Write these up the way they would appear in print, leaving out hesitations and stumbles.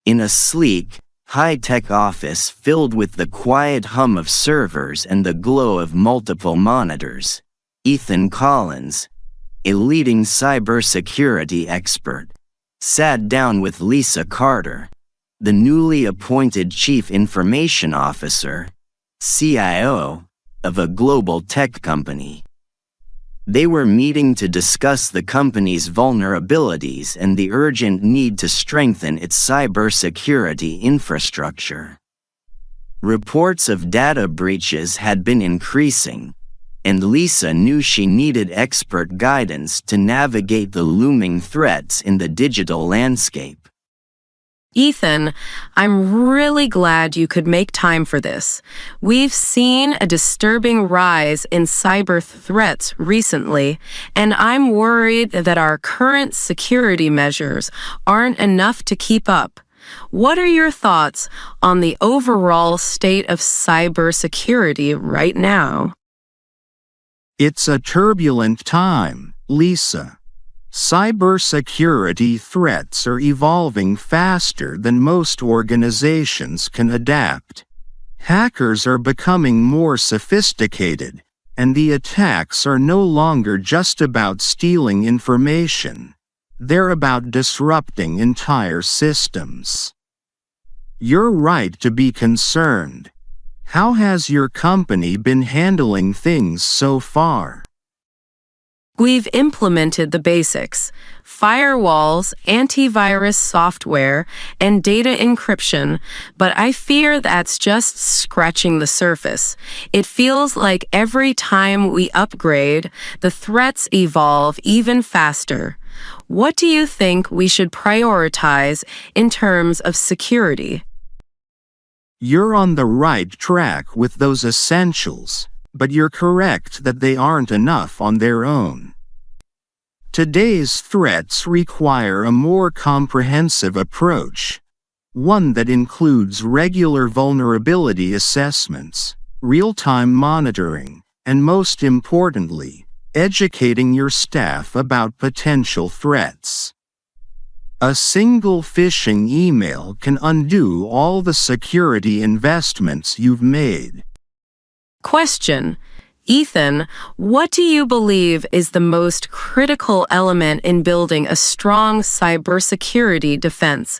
In a sleek, high-tech office filled with the quiet hum of servers and the glow of multiple monitors, Ethan Collins, a leading cybersecurity expert, sat down with Lisa Carter, the newly appointed Chief Information Officer, CIO, of a global tech company. They were meeting to discuss the company's vulnerabilities and the urgent need to strengthen its cybersecurity infrastructure. Reports of data breaches had been increasing, and Lisa knew she needed expert guidance to navigate the looming threats in the digital landscape. Ethan, I'm really glad you could make time for this. We've seen a disturbing rise in cyber threats recently, and I'm worried that our current security measures aren't enough to keep up. What are your thoughts on the overall state of cybersecurity right now? It's a turbulent time, Lisa. Cybersecurity threats are evolving faster than most organizations can adapt. Hackers are becoming more sophisticated, and the attacks are no longer just about stealing information. They're about disrupting entire systems. You're right to be concerned. How has your company been handling things so far? We've implemented the basics: firewalls, antivirus software, and data encryption, but I fear that's just scratching the surface. It feels like every time we upgrade, the threats evolve even faster. What do you think we should prioritize in terms of security? You're on the right track with those essentials, but you're correct that they aren't enough on their own. Today's threats require a more comprehensive approach, one that includes regular vulnerability assessments, real-time monitoring, and most importantly, educating your staff about potential threats. A single phishing email can undo all the security investments you've made. Question: Ethan, what do you believe is the most critical element in building a strong cybersecurity defense?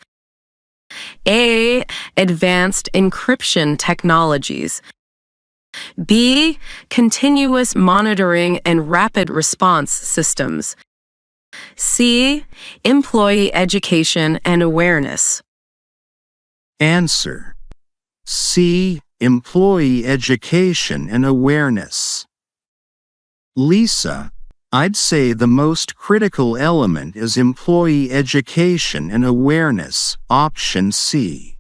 A. Advanced encryption technologies. B. Continuous monitoring and rapid response systems. C. Employee education and awareness. Answer: C. Employee education and awareness. Lisa, I'd say the most critical element is employee education and awareness, option C.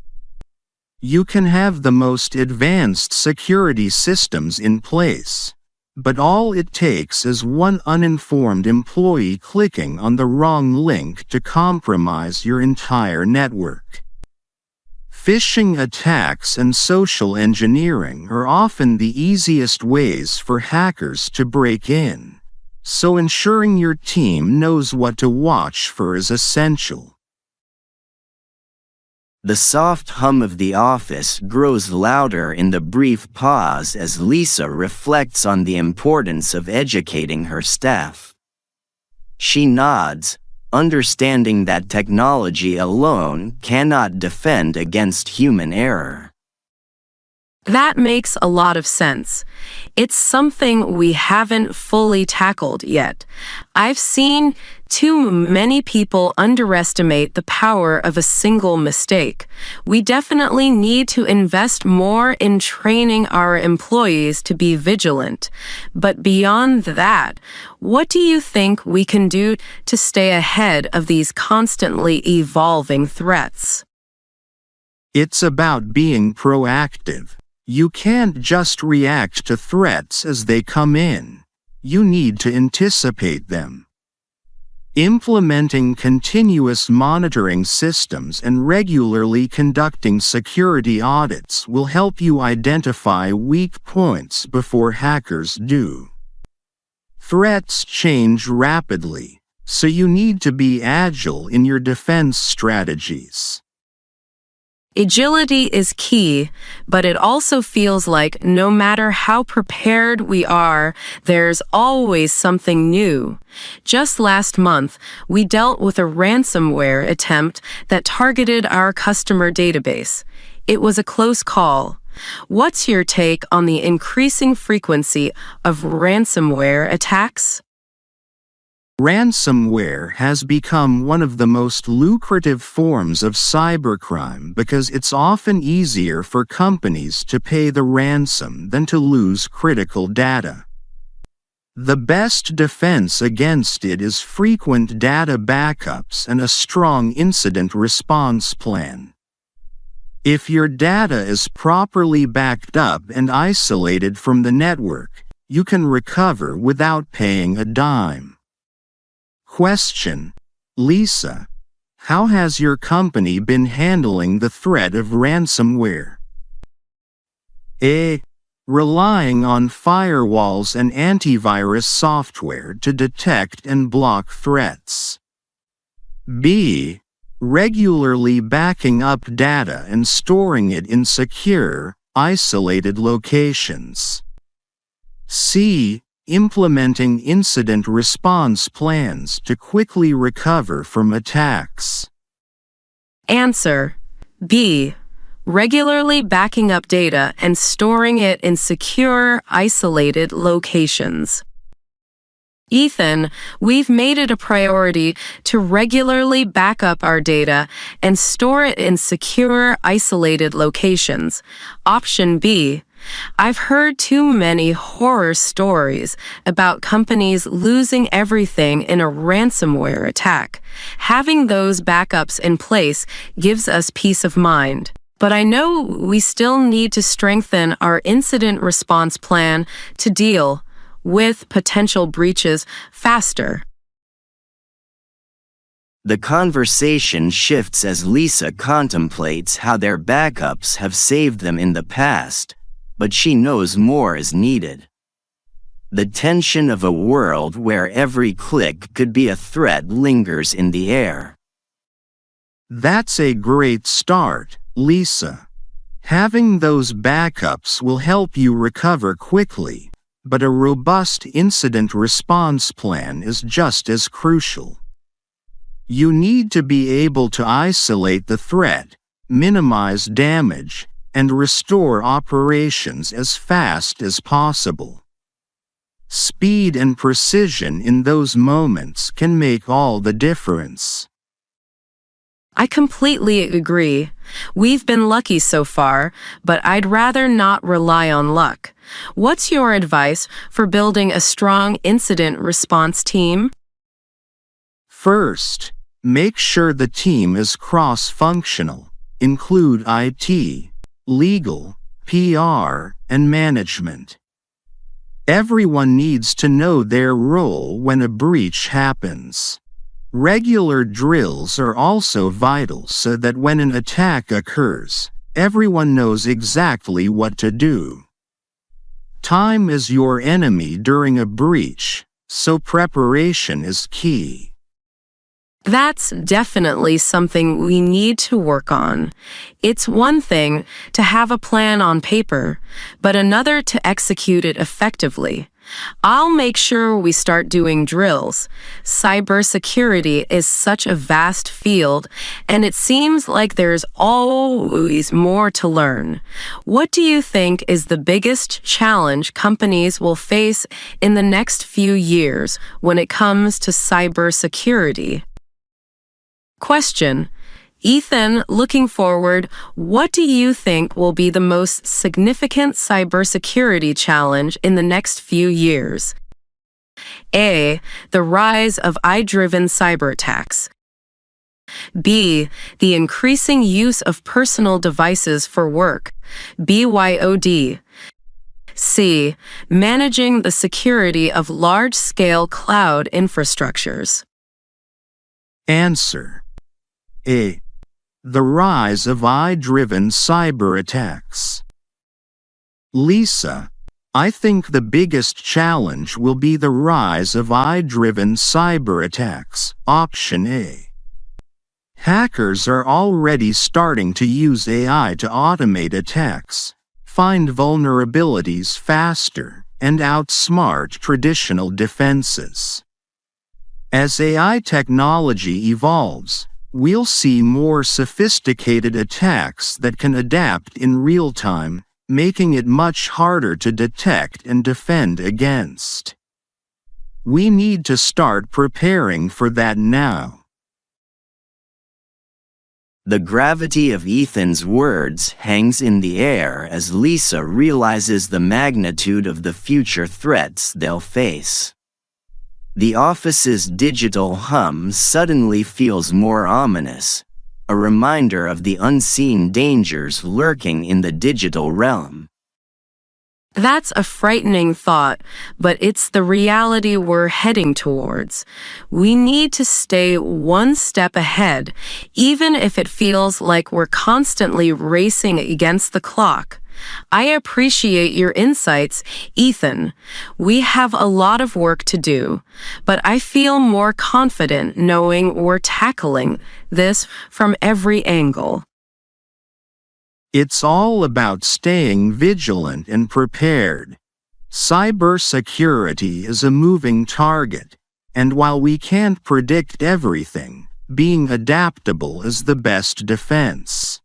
You can have the most advanced security systems in place, but all it takes is one uninformed employee clicking on the wrong link to compromise your entire network. Phishing attacks and social engineering are often the easiest ways for hackers to break in, so ensuring your team knows what to watch for is essential. The soft hum of the office grows louder in the brief pause as Lisa reflects on the importance of educating her staff. She nods, understanding that technology alone cannot defend against human error. That makes a lot of sense. It's something we haven't fully tackled yet. I've seen too many people underestimate the power of a single mistake. We definitely need to invest more in training our employees to be vigilant. But beyond that, what do you think we can do to stay ahead of these constantly evolving threats? It's about being proactive. You can't just react to threats as they come in. You need to anticipate them. Implementing continuous monitoring systems and regularly conducting security audits will help you identify weak points before hackers do. Threats change rapidly, so you need to be agile in your defense strategies. Agility is key, but it also feels like no matter how prepared we are, there's always something new. Just last month, we dealt with a ransomware attempt that targeted our customer database. It was a close call. What's your take on the increasing frequency of ransomware attacks? Ransomware has become one of the most lucrative forms of cybercrime because it's often easier for companies to pay the ransom than to lose critical data. The best defense against it is frequent data backups and a strong incident response plan. If your data is properly backed up and isolated from the network, you can recover without paying a dime. Question: Lisa, how has your company been handling the threat of ransomware? A. Relying on firewalls and antivirus software to detect and block threats. B. Regularly backing up data and storing it in secure, isolated locations. C. Implementing incident response plans to quickly recover from attacks. Answer: B. Regularly backing up data and storing it in secure, isolated locations. Ethan, we've made it a priority to regularly back up our data and store it in secure, isolated locations. Option B. I've heard too many horror stories about companies losing everything in a ransomware attack. Having those backups in place gives us peace of mind. But I know we still need to strengthen our incident response plan to deal with potential breaches faster. The conversation shifts as Lisa contemplates how their backups have saved them in the past, but she knows more is needed. The tension of a world where every click could be a threat lingers in the air. That's a great start, Lisa. Having those backups will help you recover quickly, but a robust incident response plan is just as crucial. You need to be able to isolate the threat, minimize damage, and restore operations as fast as possible. Speed and precision in those moments can make all the difference. I completely agree. We've been lucky so far, but I'd rather not rely on luck. What's your advice for building a strong incident response team? First, make sure the team is cross-functional. Include IT, legal, PR, and management. Everyone needs to know their role when a breach happens. Regular drills are also vital so that when an attack occurs, everyone knows exactly what to do. Time is your enemy during a breach, so preparation is key. That's definitely something we need to work on. It's one thing to have a plan on paper, but another to execute it effectively. I'll make sure we start doing drills. Cybersecurity is such a vast field, and it seems like there's always more to learn. What do you think is the biggest challenge companies will face in the next few years when it comes to cybersecurity? Question: Ethan, looking forward, what do you think will be the most significant cybersecurity challenge in the next few years? A. The rise of AI-driven cyber attacks. B. The increasing use of personal devices for work. BYOD. C. Managing the security of large-scale cloud infrastructures. Answer: A. The rise of AI-driven cyber attacks. Lisa, I think the biggest challenge will be the rise of AI-driven cyber attacks. Option A. Hackers are already starting to use AI to automate attacks, find vulnerabilities faster, and outsmart traditional defenses. As AI technology evolves, we'll see more sophisticated attacks that can adapt in real time, making it much harder to detect and defend against. We need to start preparing for that now. The gravity of Ethan's words hangs in the air as Lisa realizes the magnitude of the future threats they'll face. The office's digital hum suddenly feels more ominous, a reminder of the unseen dangers lurking in the digital realm. That's a frightening thought, but it's the reality we're heading towards. We need to stay one step ahead, even if it feels like we're constantly racing against the clock. I appreciate your insights, Ethan. We have a lot of work to do, but I feel more confident knowing we're tackling this from every angle. It's all about staying vigilant and prepared. Cybersecurity is a moving target, and while we can't predict everything, being adaptable is the best defense.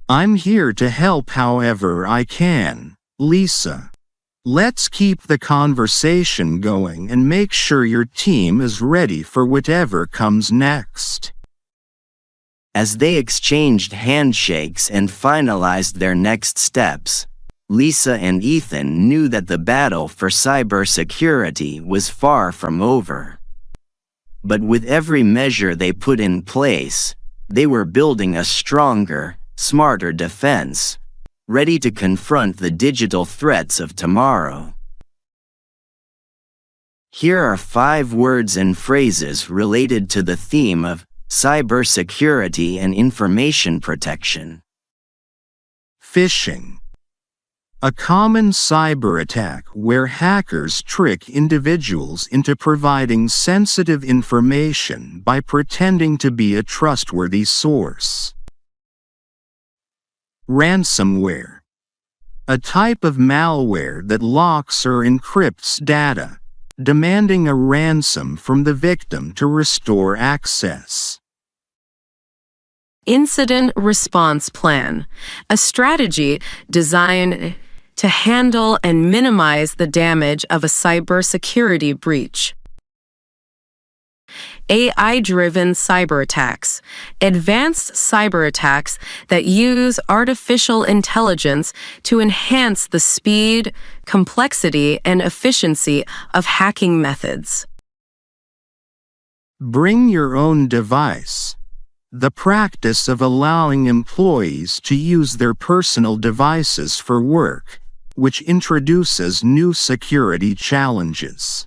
I'm here to help however I can, Lisa. Let's keep the conversation going and make sure your team is ready for whatever comes next. As they exchanged handshakes and finalized their next steps, Lisa and Ethan knew that the battle for cybersecurity was far from over. But with every measure they put in place, they were building a stronger, smarter defense, ready to confront the digital threats of tomorrow. Here are 5 words and phrases related to the theme of cybersecurity and information protection. Phishing. A common cyber attack where hackers trick individuals into providing sensitive information by pretending to be a trustworthy source. Ransomware. A type of malware that locks or encrypts data, demanding a ransom from the victim to restore access. Incident response plan, a strategy designed to handle and minimize the damage of a cybersecurity breach. AI-driven cyber attacks, advanced cyber attacks that use artificial intelligence to enhance the speed, complexity, and efficiency of hacking methods. Bring your own device. The practice of allowing employees to use their personal devices for work, which introduces new security challenges.